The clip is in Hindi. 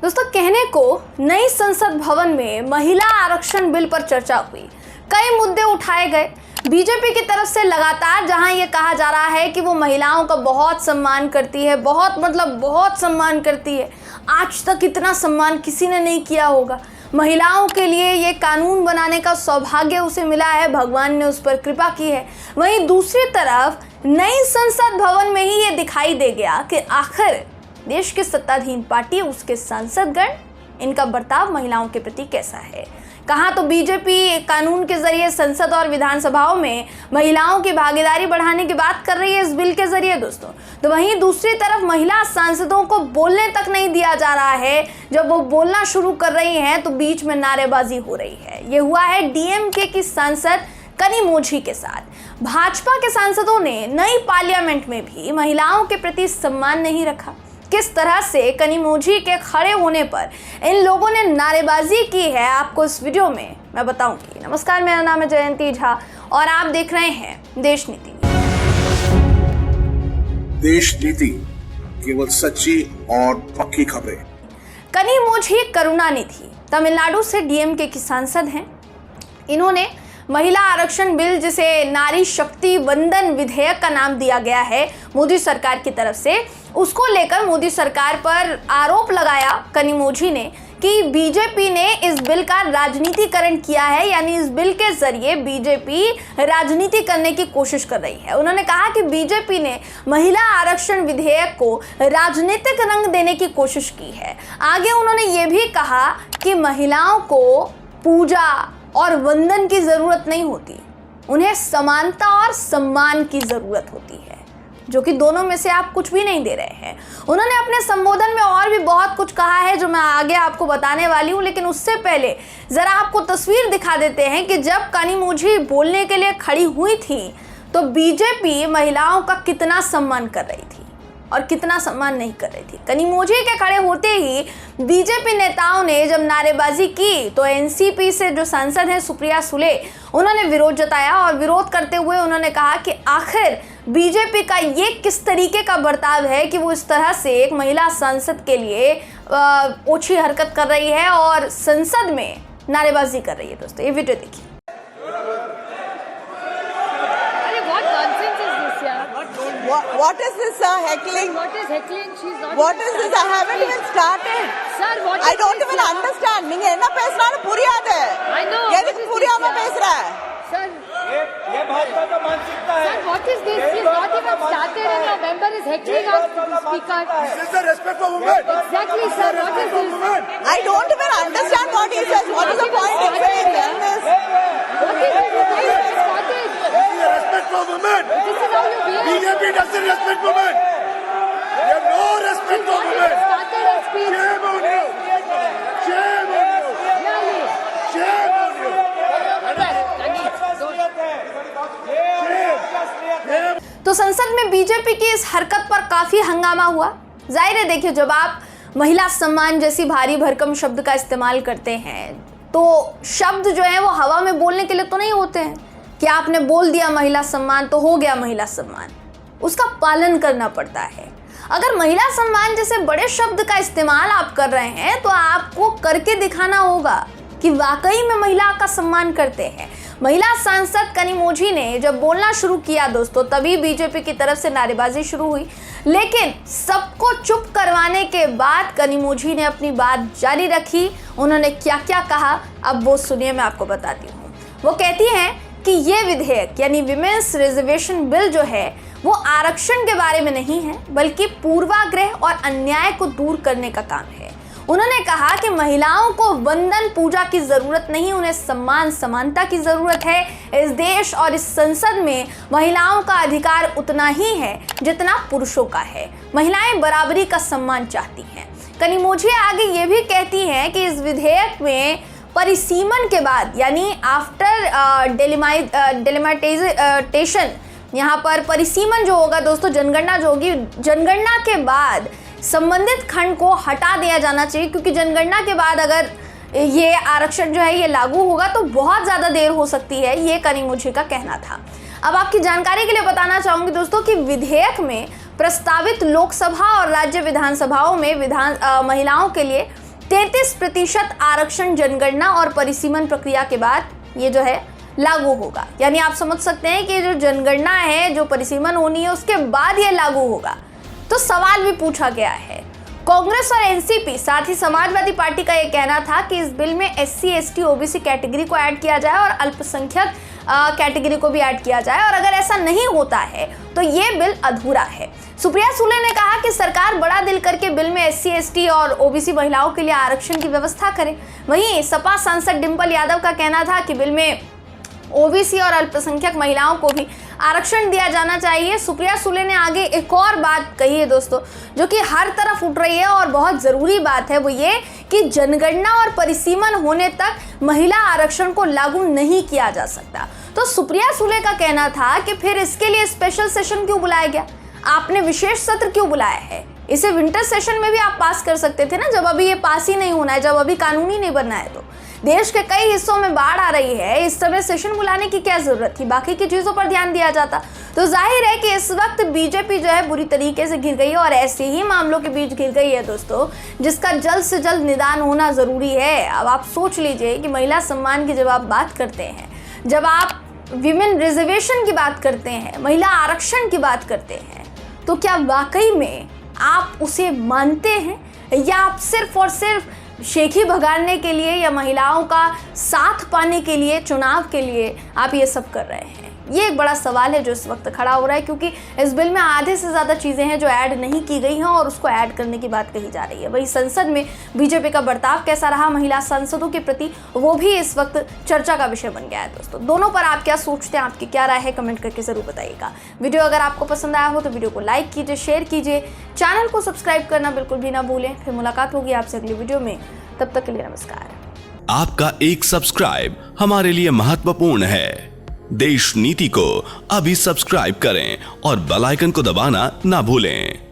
दोस्तों, कहने को नई संसद भवन में महिला आरक्षण बिल पर चर्चा हुई, कई मुद्दे उठाए गए। बीजेपी की तरफ से लगातार जहां ये कहा जा रहा है कि वो महिलाओं का बहुत सम्मान करती है, बहुत सम्मान करती है, आज तक इतना सम्मान किसी ने नहीं किया होगा। महिलाओं के लिए ये कानून बनाने का सौभाग्य उसे मिला है, भगवान ने उस पर कृपा की है। वहीं दूसरी तरफ नई संसद भवन में ही ये दिखाई दे गया कि आखिर देश की सत्ताधीन पार्टी, उसके सांसदगण, इनका बर्ताव महिलाओं के प्रति कैसा है। कहाँ तो बीजेपी कानून के जरिए संसद और विधानसभाओं में महिलाओं की भागीदारी बढ़ाने की बात कर रही है इस बिल के जरिए दोस्तों, तो वहीं दूसरी तरफ महिला सांसदों को बोलने तक नहीं दिया जा रहा है। जब वो बोलना शुरू कर रही हैं तो बीच में नारेबाजी हो रही है। ये हुआ है डीएमके की सांसद कनिमोझी के साथ। भाजपा के सांसदों ने नई पार्लियामेंट में भी महिलाओं के प्रति सम्मान नहीं रखा। किस तरह से कनिमोझी के खड़े होने पर इन लोगों ने नारेबाजी की है, आपको इस वीडियो में मैं बताऊंगी। नमस्कार, मेरा नाम है जयंती झा और आप देख रहे हैं देश नीति। देश नीति, केवल सच्ची और पक्की खबरें। कनिमोझी करुणानिधि तमिलनाडु से डीएमके की सांसद हैं। इन्होंने महिला आरक्षण बिल, जिसे नारी शक्ति वंदन विधेयक का नाम दिया गया है मोदी सरकार की तरफ से, उसको लेकर मोदी सरकार पर आरोप लगाया कनिमोझी ने कि बीजेपी ने इस बिल का राजनीतिकरण किया है, यानी इस बिल के जरिए बीजेपी राजनीति करने की कोशिश कर रही है। उन्होंने कहा कि बीजेपी ने महिला आरक्षण विधेयक को राजनीतिक रंग देने की कोशिश की है। आगे उन्होंने ये भी कहा कि महिलाओं को पूजा और वंदन की जरूरत नहीं होती, उन्हें समानता और सम्मान की जरूरत होती है, जो कि दोनों में से आप कुछ भी नहीं दे रहे हैं। उन्होंने अपने संबोधन में और भी बहुत कुछ कहा है जो मैं आगे आपको बताने वाली हूं, लेकिन उससे पहले जरा आपको तस्वीर दिखा देते हैं कि जब कनिमोझी बोलने के लिए खड़ी हुई थी तो बीजेपी महिलाओं का कितना सम्मान कर रही थी और कितना सम्मान नहीं कर रही थी। कनिमोझी के खड़े होते ही बीजेपी नेताओं ने जब नारेबाजी की तो एनसीपी से जो सांसद हैं सुप्रिया सुले, उन्होंने विरोध जताया और विरोध करते हुए उन्होंने कहा कि आखिर बीजेपी का ये किस तरीके का बर्ताव है कि वो इस तरह से एक महिला सांसद के लिए ओछी हरकत कर रही है और संसद में नारेबाजी कर रही है। दोस्तों, ये वीडियो देखिए। What is this heckling? What is heckling? She's not. What is this? I haven't even started. Sir, what I is don't this even now? understand. நீங்க என்ன பேசுறான்னு புரியாது. I know. எதுக்கு புரியாம பேசுற? Sir, ये भाजपा का मानसिकता है। sir, what is this? She's not even started and a member is heckling our speaker. This is the respect for women. Exactly, sir. What is this? I don't even understand what he says. What is the point in saying this? What is this? Why is it started? This is the respect for women. This is how you behave. BJP doesn't respect women. They have no respect for Not even women. started a speech. Shame on you. Shame on you. Really? Shame on you. तो संसद में बीजेपी की इस हरकत पर काफी हंगामा हुआ। जाहिर है, देखिए, जब आप महिला सम्मान जैसी भारी भरकम शब्द का इस्तेमाल करते हैं तो शब्द जो है वो हवा में बोलने के लिए तो नहीं होते हैं कि आपने बोल दिया महिला सम्मान तो हो गया महिला सम्मान। उसका पालन करना पड़ता है। अगर महिला सम्मान जैसे बड़े शब्द का इस्तेमाल आप कर रहे हैं तो आपको करके दिखाना होगा कि वाकई में महिला का सम्मान करते हैं। महिला सांसद कनिमोझी ने जब बोलना शुरू किया दोस्तों, तभी बीजेपी की तरफ से नारेबाजी शुरू हुई, लेकिन सबको चुप करवाने के बाद कनिमोझी ने अपनी बात जारी रखी। उन्होंने क्या क्या कहा अब वो सुनिए, मैं आपको बताती हूँ। वो कहती हैं कि ये विधेयक यानी विमेंस रिजर्वेशन बिल जो है वो आरक्षण के बारे में नहीं है, बल्कि पूर्वाग्रह और अन्याय को दूर करने का काम है। उन्होंने कहा कि महिलाओं को वंदन पूजा की जरूरत नहीं, उन्हें सम्मान समानता की जरूरत है। इस देश और इस संसद में महिलाओं का अधिकार उतना ही है जितना पुरुषों का है। महिलाएं बराबरी का सम्मान चाहती हैं। कनिमोझी आगे ये भी कहती हैं कि इस विधेयक में परिसीमन के बाद, यानी आफ्टर डेलिमिटेशन, यहाँ पर परिसीमन जो होगा दोस्तों, जनगणना जो होगी, जनगणना के बाद संबंधित खंड को हटा दिया जाना चाहिए, क्योंकि जनगणना के बाद अगर ये आरक्षण जो है ये लागू होगा तो बहुत ज़्यादा देर हो सकती है, ये कनिमोझी का कहना था। अब आपकी जानकारी के लिए बताना चाहूँगी दोस्तों कि विधेयक में प्रस्तावित लोकसभा और राज्य विधानसभाओं में महिलाओं के लिए 33% आरक्षण जनगणना और परिसीमन प्रक्रिया के बाद ये जो है लागू होगा। यानी आप समझ सकते हैं कि जो जनगणना है, जो परिसीमन होनी है, उसके बाद ये लागू होगा। तो सवाल भी पूछा गया है। कांग्रेस और एनसीपी साथ ही समाजवादी पार्टी का यह कहना था कि इस बिल में एससी, एसटी, ओबीसी कैटेगरी को ऐड किया जाए और अल्पसंख्यक कैटेगरी को भी ऐड किया जाए, और अगर ऐसा नहीं होता है तो ये बिल अधूरा है। सुप्रिया सुले ने कहा कि सरकार बड़ा दिल करके बिल में एससी, एसटी और ओबीसी महिलाओं के लिए आरक्षण की व्यवस्था करे। वहीं सपा सांसद डिंपल यादव का कहना था कि बिल में ओबीसी और अल्पसंख्यक महिलाओं को भी आरक्षण दिया जाना चाहिए। सुप्रिया सुले ने आगे एक और बात कही है दोस्तों, जो कि हर तरफ उठ रही है और बहुत ज़रूरी बात है, वो ये कि जनगणना और परिसीमन होने तक महिला आरक्षण को लागू नहीं किया जा सकता। तो सुप्रिया सुले का कहना था कि फिर इसके लिए स्पेशल सेशन क्यों बुलाया गया, आपने विशेष सत्र क्यों बुलाया है? इसे विंटर सेशन में भी आप पास कर सकते थे ना, जब अभी ये पास ही नहीं होना है, जब अभी कानूनी नहीं बनना है। तो देश के कई हिस्सों में बाढ़ आ रही है, इस समय सेशन बुलाने की क्या जरूरत थी? बाकी की चीजों पर ध्यान दिया जाता। तो जाहिर है कि इस वक्त बीजेपी जो है बुरी तरीके से घिर गई है और ऐसे ही मामलों के बीच घिर गई है दोस्तों, जिसका जल्द से जल्द निदान होना जरूरी है। अब आप सोच लीजिए कि महिला सम्मान की जब आप बात करते हैं, जब आप विमेन रिजर्वेशन की बात करते हैं, महिला आरक्षण की बात करते हैं, तो क्या वाकई में आप उसे मानते हैं, या आप सिर्फ और सिर्फ शेखी भगाने के लिए या महिलाओं का साथ पाने के लिए, चुनाव के लिए आप ये सब कर रहे हैं? ये एक बड़ा सवाल है जो इस वक्त खड़ा हो रहा है, क्योंकि इस बिल में आधे से ज़्यादा चीज़ें हैं जो ऐड नहीं की गई हैं और उसको ऐड करने की बात कही जा रही है। वही संसद में बीजेपी का बर्ताव कैसा रहा महिला सांसदों के प्रति, वो भी इस वक्त चर्चा का विषय बन गया है दोस्तों। दोनों पर आप क्या सोचते हैं, आपकी क्या राय है, कमेंट करके ज़रूर बताइएगा। वीडियो अगर आपको पसंद आया हो तो वीडियो को लाइक कीजिए, शेयर कीजिए, चैनल को सब्सक्राइब करना बिल्कुल भी ना भूलें। फिर मुलाकात होगी आपसे अगली वीडियो में, तब तक के लिए नमस्कार। आपका एक सब्सक्राइब हमारे लिए महत्वपूर्ण है। देश नीति को अभी सब्सक्राइब करें और बेल आइकन को दबाना ना भूलें।